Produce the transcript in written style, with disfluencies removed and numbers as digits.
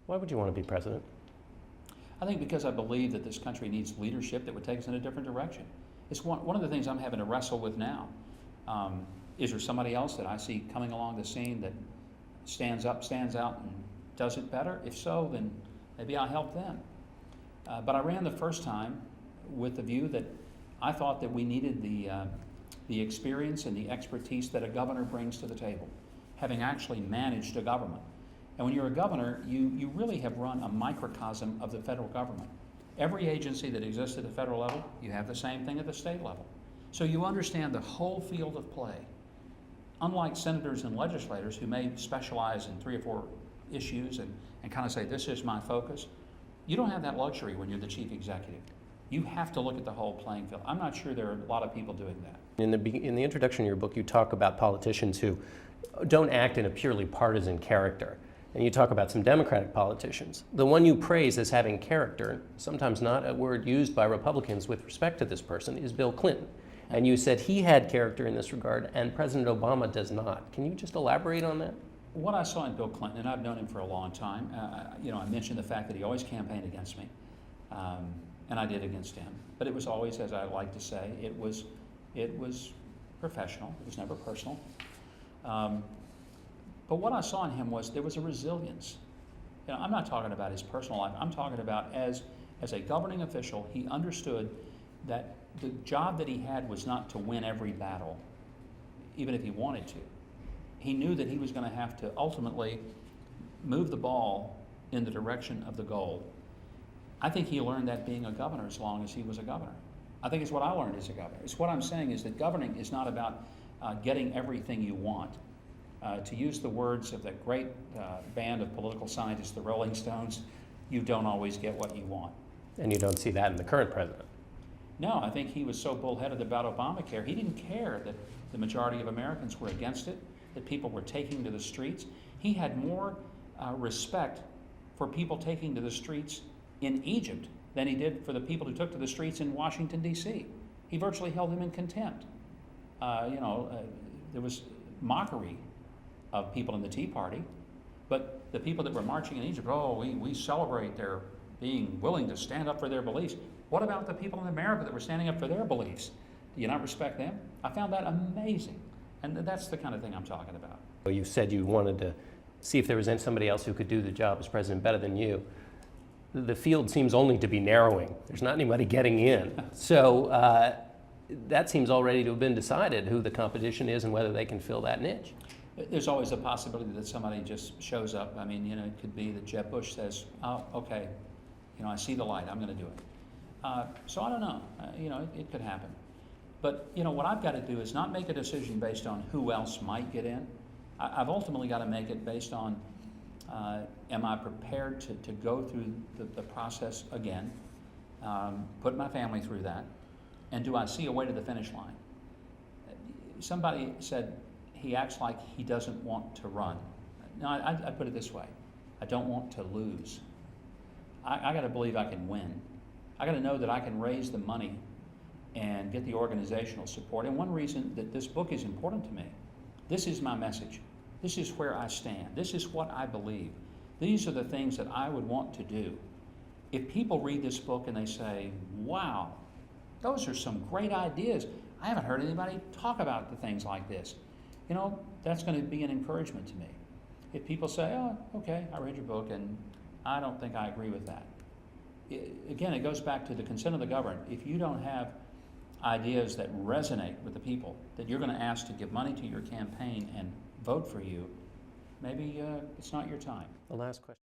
Why would you want to be president? I think because I believe that this country needs leadership that would take us in a different direction. It's one of the things I'm having to wrestle with now. Is there somebody else that I see coming along the scene that stands up, stands out, and does it better? If so, then maybe I'll help them. But I ran the first time with the view that I thought that we needed the experience and the expertise that a governor brings to the table, having actually managed a government. And when you're a governor, you really have run a microcosm of the federal government. Every agency that exists at the federal level, you have the same thing at the state level. So you understand the whole field of play. Unlike senators and legislators who may specialize in 3 or 4 issues and kind of say, this is my focus, you don't have that luxury when you're the chief executive. You have to look at the whole playing field. I'm not sure there are a lot of people doing that. In the introduction of your book, you talk about politicians who don't act in a purely partisan character. And you talk about some Democratic politicians. The one you praise as having character, sometimes not a word used by Republicans with respect to this person, is Bill Clinton. And you said he had character in this regard, and President Obama does not. Can you just elaborate on that? What I saw in Bill Clinton, and I've known him for a long time, I mentioned the fact that he always campaigned against me, and I did against him. But it was always, as I like to say, it was professional. It was never personal. But what I saw in him was there was a resilience. I'm not talking about his personal life. I'm talking about as a governing official, he understood that the job that he had was not to win every battle, even if he wanted to. He knew that he was going to have to ultimately move the ball in the direction of the goal. I think he learned that being a governor as long as he was a governor. I think it's what I learned as a governor. It's what I'm saying is that governing is not about getting everything you want. To use the words of that great band of political scientists, the Rolling Stones, you don't always get what you want. And you don't see that in the current president. No, I think he was so bullheaded about Obamacare. He didn't care that the majority of Americans were against it, that people were taking to the streets. He had more respect for people taking to the streets in Egypt than he did for the people who took to the streets in Washington, D.C. He virtually held them in contempt. There was mockery of people in the Tea Party, but the people that were marching in Egypt, we celebrate their being willing to stand up for their beliefs. What about the people in America that were standing up for their beliefs? Do you not respect them? I found that amazing, and that's the kind of thing I'm talking about. You said you wanted to see if there was somebody else who could do the job as president better than you. The field seems only to be narrowing. There's not anybody getting in. So that seems already to have been decided who the competition is and whether they can fill that niche. There's always a possibility that somebody just shows up. I mean, it could be that Jeb Bush says, oh, okay, I see the light, I'm going to do it. So I don't know, it could happen. But, what I've got to do is not make a decision based on who else might get in. I've ultimately got to make it based on, am I prepared to go through the process again, put my family through that, and do I see a way to the finish line? Somebody said, he acts like he doesn't want to run. No, I put it this way. I don't want to lose. I got to believe I can win. I got to know that I can raise the money and get the organizational support. And one reason that this book is important to me, this is my message. This is where I stand. This is what I believe. These are the things that I would want to do. If people read this book and they say, wow, those are some great ideas. I haven't heard anybody talk about the things like this. That's going to be an encouragement to me. If people say, oh, okay, I read your book and I don't think I agree with that. Again, it goes back to the consent of the governed. If you don't have ideas that resonate with the people that you're going to ask to give money to your campaign and vote for you, maybe it's not your time. The last question.